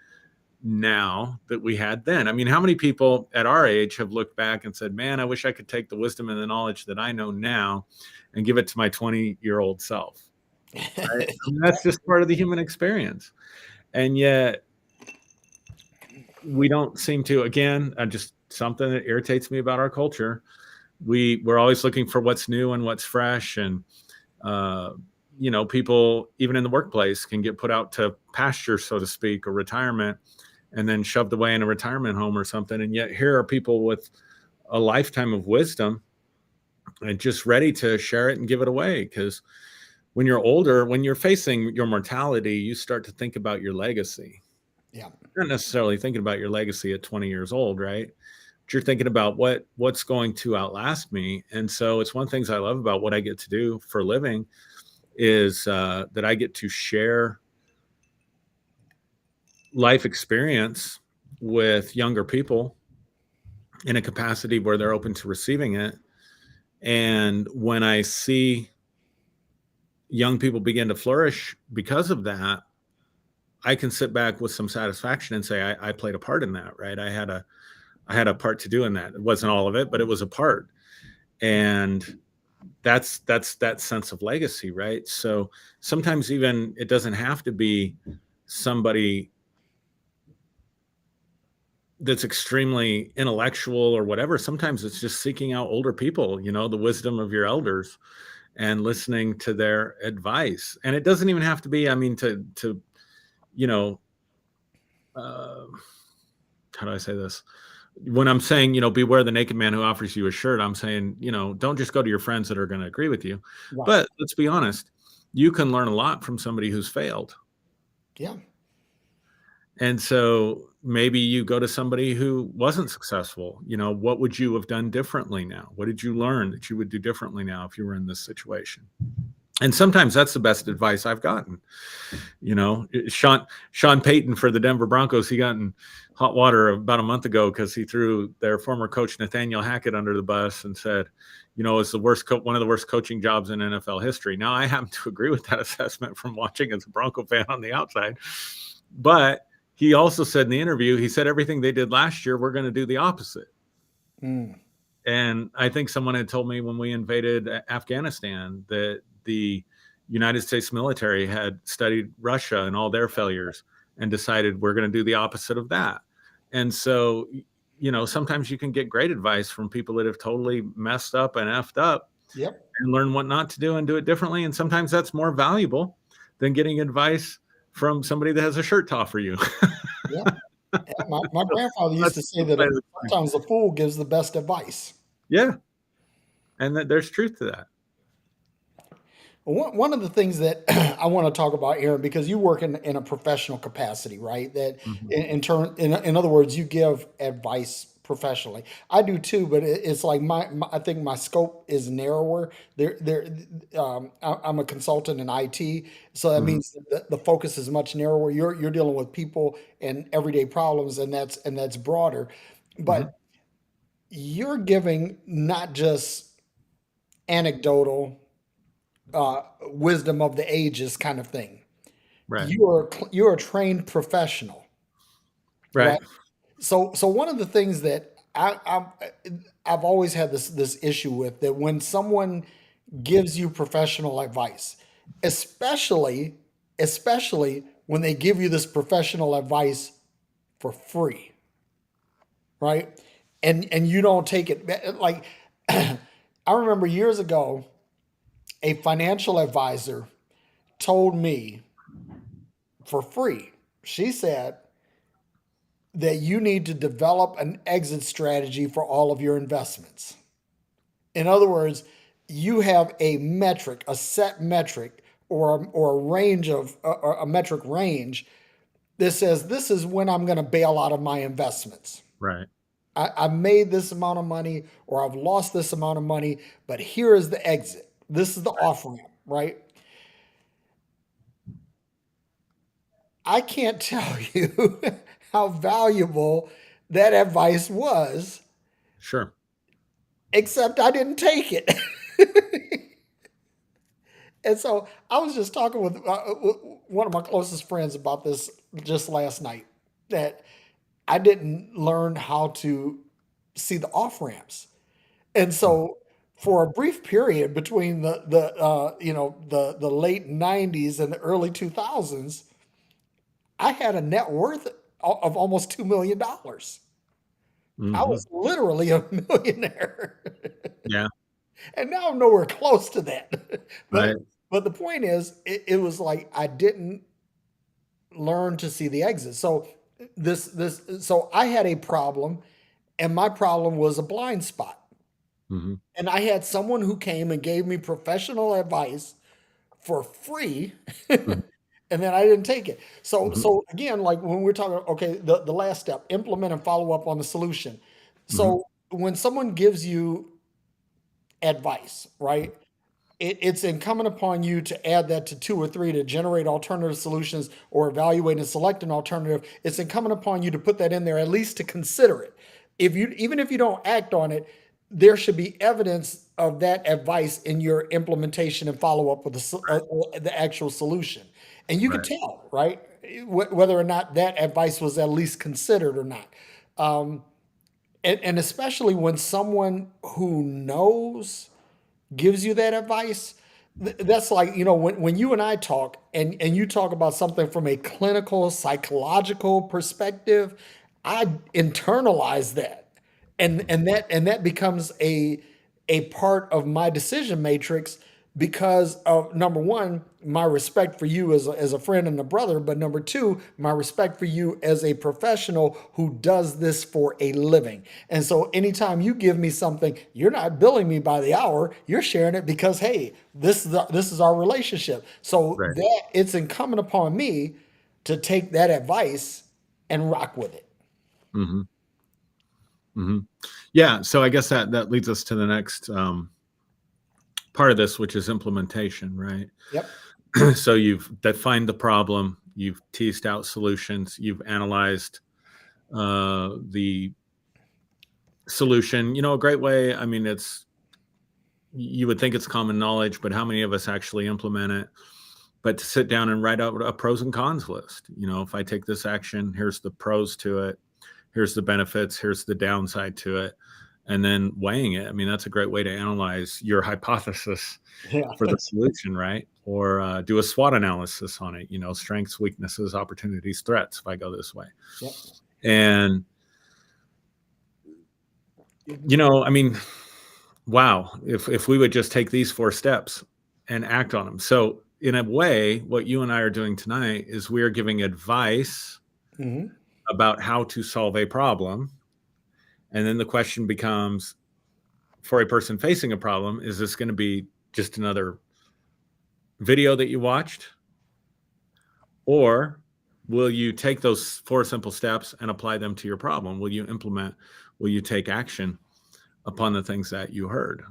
now that we had then. I mean, how many people at our age have looked back and said, man, I wish I could take the wisdom and the knowledge that I know now and give it to my 20-year-old self? Right? I mean, that's just part of the human experience. And yet we don't seem to, again, just something that irritates me about our culture. We're always looking for what's new and what's fresh. And people even in the workplace can get put out to pasture, so to speak, or retirement, and then shoved away in a retirement home or something. And yet here are people with a lifetime of wisdom and just ready to share it and give it away. Because when you're older, when you're facing your mortality, you start to think about your legacy. Yeah. You're not necessarily thinking about your legacy at 20 years old, right? But you're thinking about what's going to outlast me. And so it's one of the things I love about what I get to do for a living is that I get to share life experience with younger people in a capacity where they're open to receiving it. And when I see young people begin to flourish because of that, I can sit back with some satisfaction and say I played a part in that, right? I had a part to do in that. It wasn't all of it, but it was a part. And that's that sense of legacy, right? So sometimes even it doesn't have to be somebody that's extremely intellectual or whatever. Sometimes it's just seeking out older people, the wisdom of your elders and listening to their advice. And it doesn't even have to be, I mean, to you know, uh, how do I say this? When I'm saying, beware the naked man who offers you a shirt, I'm saying, don't just go to your friends that are going to agree with you. Right. But let's be honest, you can learn a lot from somebody who's failed. Yeah. And so maybe you go to somebody who wasn't successful. What would you have done differently now? What did you learn that you would do differently now if you were in this situation? And sometimes that's the best advice I've gotten. Sean Payton for the Denver Broncos, he got in hot water about a month ago because he threw their former coach Nathaniel Hackett under the bus and said, it's the worst one of the worst coaching jobs in NFL history. Now, I happen to agree with that assessment from watching as a Bronco fan on the outside. But he also said in the interview, he said everything they did last year, we're going to do the opposite. Mm. And I think someone had told me when we invaded Afghanistan that the United States military had studied Russia and all their failures and decided we're going to do the opposite of that. And so, sometimes you can get great advice from people that have totally messed up and effed up. Yep. And learn what not to do and do it differently. And sometimes that's more valuable than getting advice from somebody that has a shirt to offer you. Yeah. My grandfather used to say that sometimes the fool gives the best advice. Yeah. And that there's truth to that. One of the things that I want to talk about, Aaron, because you work in a professional capacity, right? That in other words, you give advice professionally. I do too, but it's like I think my scope is narrower. I'm a consultant in IT, so that means the focus is much narrower. You're dealing with people and everyday problems, and that's broader. But you're giving not just anecdotal wisdom of the ages kind of thing. Right. You're a trained professional, Right. right? So one of the things that I've always had this issue with, that when someone gives you professional advice, especially when they give you this professional advice for free, right? And you don't take it like I remember years ago, a financial advisor told me for free, she said that you need to develop an exit strategy for all of your investments. In other words, you have a metric, a set metric, or a range of a metric range that says this is when I'm going to bail out of my investments. Right. I've made this amount of money or I've lost this amount of money, but here is the exit. This is the off ramp, right? I can't tell you how valuable that advice was. Sure. Except I didn't take it. And so I was just talking with one of my closest friends about this just last night, that I didn't learn how to see the off ramps. And so for a brief period between the late 90s and the early 2000s, I had a net worth of almost $2 million. I was literally a millionaire. Yeah. And now I'm nowhere close to that. But Right. But the point is, it was like I didn't learn to see the exit. So so I had a problem, and my problem was a blind spot. Hmm. And I had someone who came and gave me professional advice for free, Hmm. and then I didn't take it. So Hmm. again, like when we're talking, okay, the last step, implement and follow up on the solution. Hmm. So when someone gives you advice, right? It's incumbent upon you to add that to two or three to generate alternative solutions or evaluate and select an alternative. It's incumbent upon you to put that in there, at least to consider it. If you even if you don't act on it, there should be evidence of that advice in your implementation and follow up with the actual solution, and you can Right. tell, right, whether or not that advice was at least considered or not. Um, and especially when someone who knows gives you that advice, that's like, when you and I talk and you talk about something from a clinical psychological perspective, I internalize that. And that becomes a part of my decision matrix because of, number one, my respect for you as a friend and a brother, but number two, my respect for you as a professional who does this for a living. And so anytime you give me something, you're not billing me by the hour, you're sharing it because, hey, this is our relationship. So Right. that it's incumbent upon me to take that advice and rock with it. Hmm. Hmm. Yeah. So I guess that leads us to the next part of this, which is implementation, right? Yep. So you've defined the problem, you've teased out solutions, you've analyzed the solution. A great way. I mean, you would think it's common knowledge, but how many of us actually implement it? But to sit down and write out a pros and cons list. If I take this action, here's the pros to it, here's the benefits, here's the downside to it, and then weighing it. I mean, that's a great way to analyze your hypothesis Yeah. for the solution, right? Or do a SWOT analysis on it, strengths, weaknesses, opportunities, threats, if I go this way. Yep. And, I mean, wow, if we would just take these 4 steps and act on them. So, in a way, what you and I are doing tonight is we are giving advice Hmm. about how to solve a problem. And then the question becomes, for a person facing a problem, is this going to be just another video that you watched? Or will you take those 4 simple steps and apply them to your problem? Will you implement? Will you take action upon the things that you heard?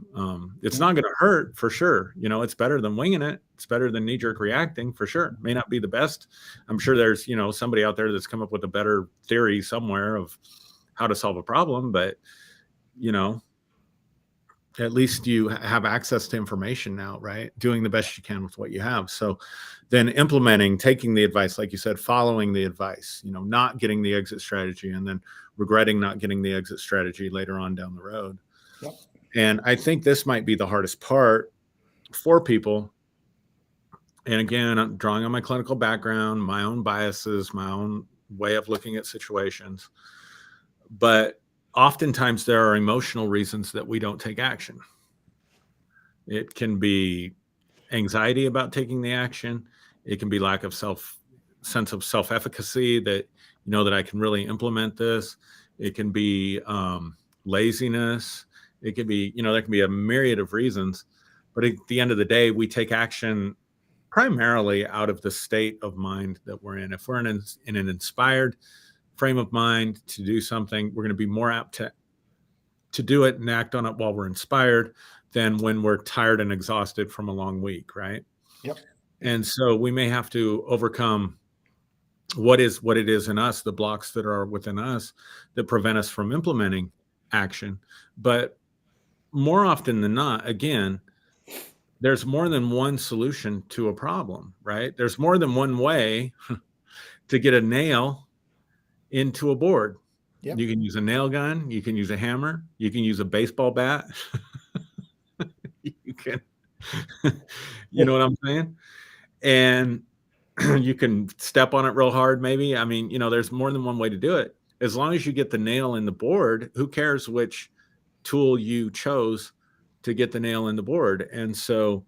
It's not going to hurt for sure. It's better than winging it. It's better than knee jerk reacting for sure. May not be the best. I'm sure there's, somebody out there that's come up with a better theory somewhere of how to solve a problem, but, you know, at least you have access to information now, right? Doing the best you can with what you have. So then implementing, taking the advice, like you said, following the advice, not getting the exit strategy and then regretting not getting the exit strategy later on down the road. Yep. And I think this might be the hardest part for people. And again, I'm drawing on my clinical background, my own biases, my own way of looking at situations. But oftentimes there are emotional reasons that we don't take action. It can be anxiety about taking the action. It can be lack of sense of self-efficacy that that I can really implement this. It can be laziness. It could be there can be a myriad of reasons. But at the end of the day, we take action primarily out of the state of mind that we're in. If we're in an inspired frame of mind to do something, we're going to be more apt to do it and act on it while we're inspired than when we're tired and exhausted from a long week, right? Yep. And so we may have to overcome what it is in us, the blocks that are within us that prevent us from implementing action. But more often than not, again, there's more than one solution to a problem, right? There's more than one way to get a nail into a board. Yep. You can use a nail gun, you can use a hammer, you can use a baseball bat. You can, you know what I'm saying? And you can step on it real hard, maybe. I mean, there's more than one way to do it. As long as you get the nail in the board, who cares which tool you chose to get the nail in the board? And so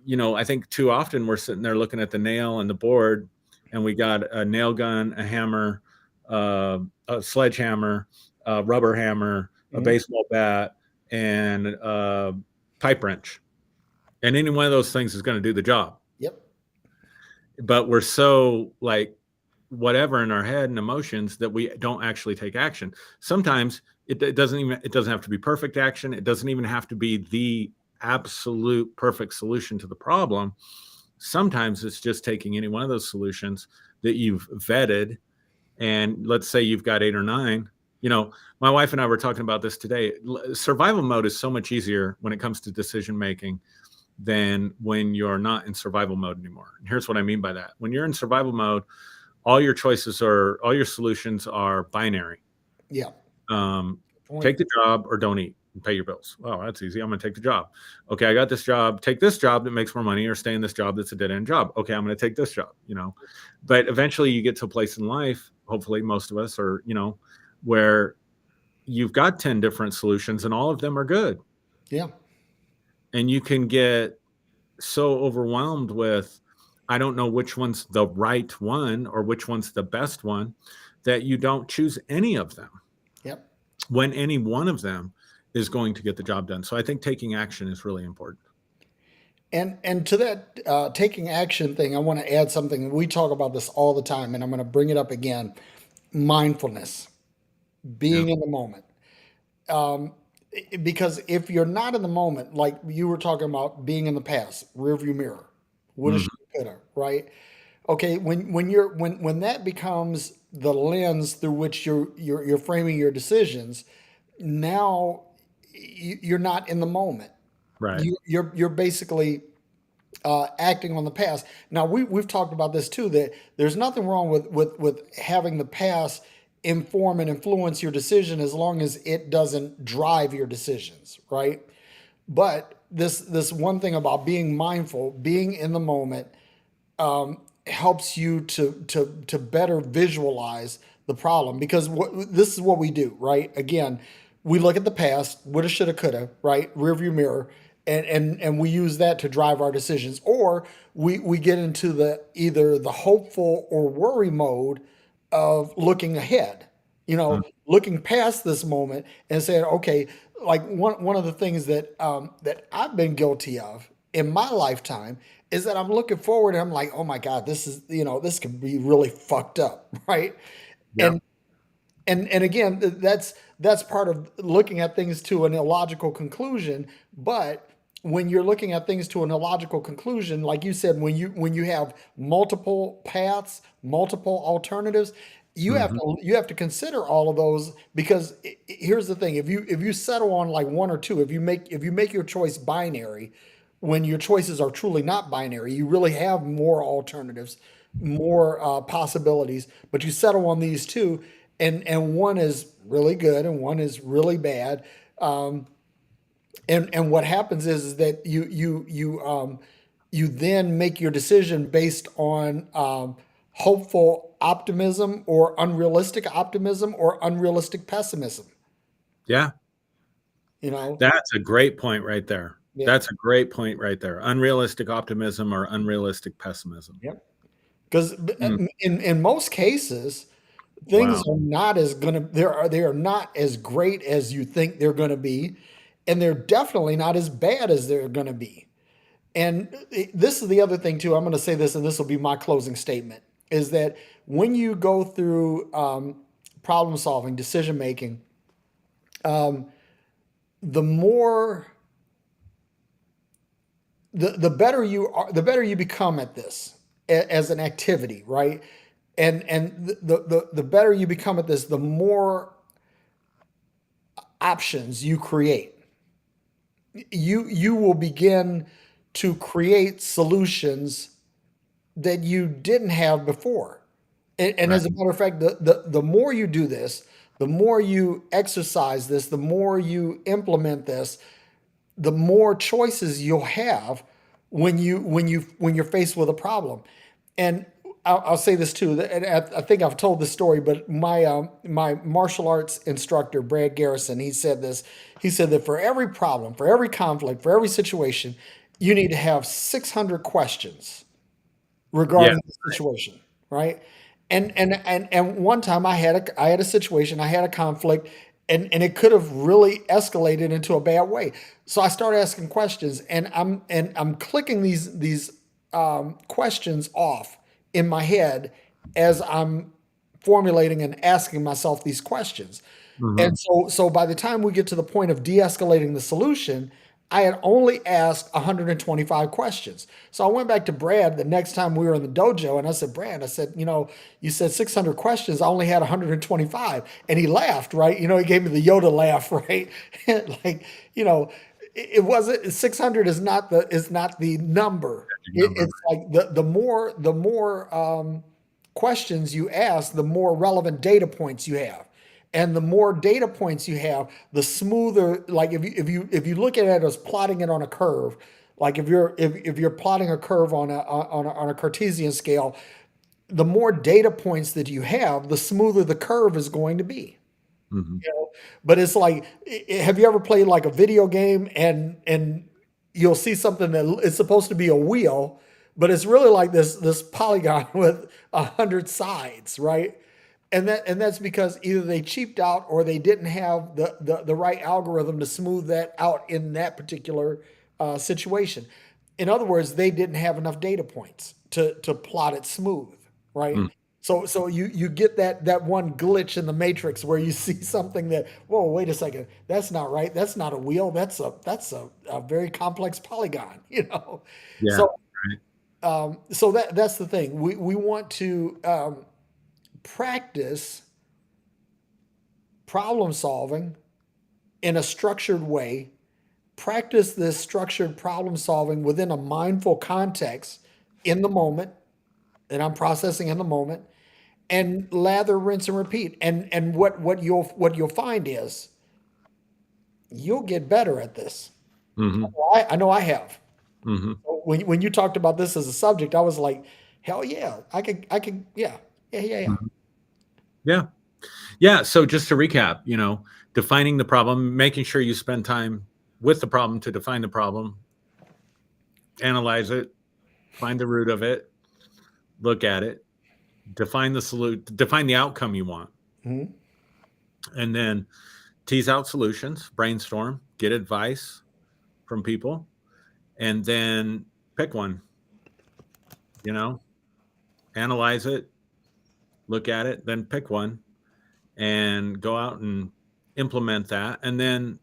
I think too often we're sitting there looking at the nail and the board, and we got a nail gun, a hammer, a sledgehammer, a rubber hammer, a Mhm. baseball bat, and a pipe wrench. And any one of those things is going to do the job. Yep. But we're so like whatever in our head and emotions that we don't actually take action. Sometimes it doesn't have to be perfect action. It doesn't even have to be the absolute perfect solution to the problem. Sometimes it's just taking any one of those solutions that you've vetted, and let's say you've got 8 or 9. My wife and I were talking about this today. Survival mode is so much easier when it comes to decision making than when you're not in survival mode anymore. And here's what I mean by that. When you're in survival mode, all your solutions are binary. Yeah. Um, Point. take the job or don't eat and pay your bills. Oh, that's easy. I'm going to take the job. Okay, I got this job. Take this job that makes more money, or stay in this job that's a dead end job. Okay, I'm going to take this job. But eventually you get to a place in life, hopefully most of us are, where you've got 10 different solutions and all of them are good. Yeah. And you can get so overwhelmed with, I don't know which one's the right one or which one's the best one, that you don't choose any of them Yep. when any one of them is going to get the job done. So I think taking action is really important. And to that taking action thing, I want to add something. We talk about this all the time, and I'm going to bring it up again. Mindfulness, Yeah. being in the moment. Because if you're not in the moment, like you were talking about being in the past, rearview mirror, woulda, Mhm. shoulda, coulda, right? Okay, when that becomes the lens through which you're framing your decisions, now you're not in the moment. Right. You're basically acting on the past. Now we've talked about this too. That there's nothing wrong with having the past inform and influence your decision as long as it doesn't drive your decisions, right? But this one thing about being mindful, being in the moment, helps you to better visualize the problem, because this is what we do, right? Again, we look at the past, woulda, shoulda, coulda, right? Rearview mirror, and we use that to drive our decisions, or we get into the either the hopeful or worry mode of looking ahead, Mhm. looking past this moment and saying, okay, like one of the things that I've been guilty of in my lifetime is that I'm looking forward and I'm like, oh my God, this is, this could be really fucked up, right? Yeah. And and again, that's part of looking at things to an illogical conclusion. But when you're looking at things to an illogical conclusion, like you said, when you have multiple paths, multiple alternatives, Mhm. you have to consider all of those, because here's the thing: if you settle on like one or two, if you make your choice binary, when your choices are truly not binary, you really have more alternatives, more possibilities, but you settle on these two, and one is really good and one is really bad. And what happens is that you then make your decision based on hopeful optimism or unrealistic pessimism. Yeah. You know, That's a great point right there. yeah, That's a great point right there. Unrealistic optimism or unrealistic pessimism. yep. Because Mm. in most cases, things Wow. are not as gonna they are not as great as you think they're gonna be, and they're definitely not as bad as they're gonna be. And this is the other thing too. I'm going to say this, and this will be my closing statement: is that when you go through problem solving, decision making, the more the better you are, the better you become at this as an activity, right? And the better you become at this, the more options you create. You will begin to create solutions that you didn't have before. And Right. as a matter of fact, the more you do this, the more you exercise this, the more you implement this, the more choices you'll have when you're faced with a problem. And I'll say this too, and I think I've told this story, but my martial arts instructor, Brad Garrison, he said this. He said that for every problem, for every conflict, for every situation, you need to have 600 questions Yeah. regarding the situation, right? And one time I had a situation, I had a conflict, and it could have really escalated into a bad way. So I started asking questions, and I'm clicking these questions off in my head as I'm formulating and asking myself these questions. Hmm. And so by the time we get to the point of de-escalating the solution, I had only asked 125 questions. So I went back to Brad the next time we were in the dojo and I said, Brad, I said, you said 600 questions. I only had 125. And he laughed, right? He gave me the Yoda laugh, right? Like, it wasn't 600 is not the number. Number. It's like the more questions you ask, the more relevant data points you have. And the more data points you have, the smoother. Like if you look at it as plotting it on a curve, like if you're plotting a curve on a Cartesian scale, the more data points that you have, the smoother the curve is going to be. Hmm. But it's like, have you ever played like a video game and you'll see something that is supposed to be a wheel, but it's really like this polygon with 100 sides, right? And that's because either they cheaped out or they didn't have the right algorithm to smooth that out in that particular situation. In other words, they didn't have enough data points to plot it smooth, right? So you get that one glitch in the matrix where you see something that, whoa, wait a second, that's not right. That's not a wheel. That's a very complex polygon, Yeah. So so that's the thing. We want to practice problem solving in a structured way. Practice this structured problem solving within a mindful context in the moment that I'm processing in the moment, and lather, rinse, and repeat. And what you'll find is you'll get better at this. Hmm. I know I have. Hmm. When you talked about this as a subject, I was like, hell yeah, I could, yeah, yeah, yeah, yeah. Hmm. Yeah. Yeah. So just to recap, defining the problem, making sure you spend time with the problem to define the problem, analyze it, find the root of it, look at it, define the outcome you want, Mhm. and then tease out solutions, brainstorm, get advice from people, and then pick one, you know, analyze it, look at it, then pick one and go out and implement that. And then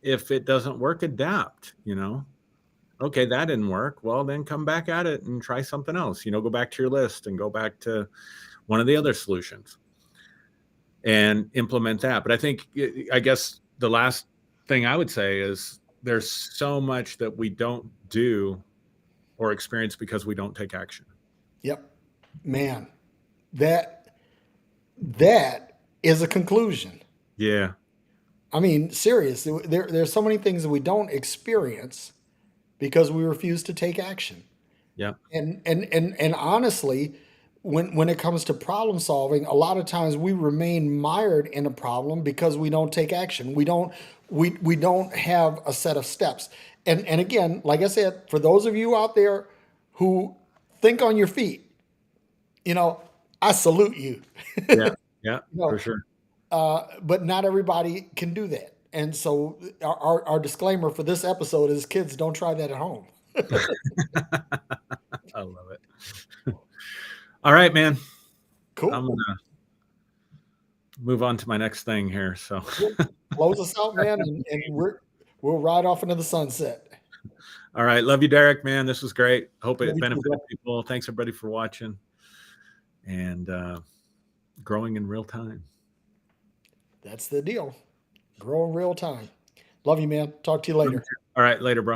if it doesn't work, adapt. Okay, that didn't work. Well, then come back at it and try something else. Go back to your list and go back to one of the other solutions and implement that. But I guess the last thing I would say is there's so much that we don't do or experience because we don't take action. Yep, man, that that is a conclusion. Yeah. I mean, serious. There's so many things that we don't experience because we refuse to take action. Yeah. And honestly, when it comes to problem solving, a lot of times we remain mired in a problem because we don't take action. We don't have a set of steps. And again, like I said, for those of you out there who think on your feet, you know, I salute you. Yeah. Yeah. You For know, sure. but not everybody can do that. And so our disclaimer for this episode is kids, don't try that at home. I love it. All right, man. I'm Cool. gonna move on to my next thing here. So, Cool. Close us out, man, and we'll ride off into the sunset. all right, love you, Derrick. Man, this was great. Hope Love it you too, benefited bro. people. Thanks everybody for watching and growing in real time. That's the deal. Grow in real time. Love you, man. Talk to you later. All right, later, bro.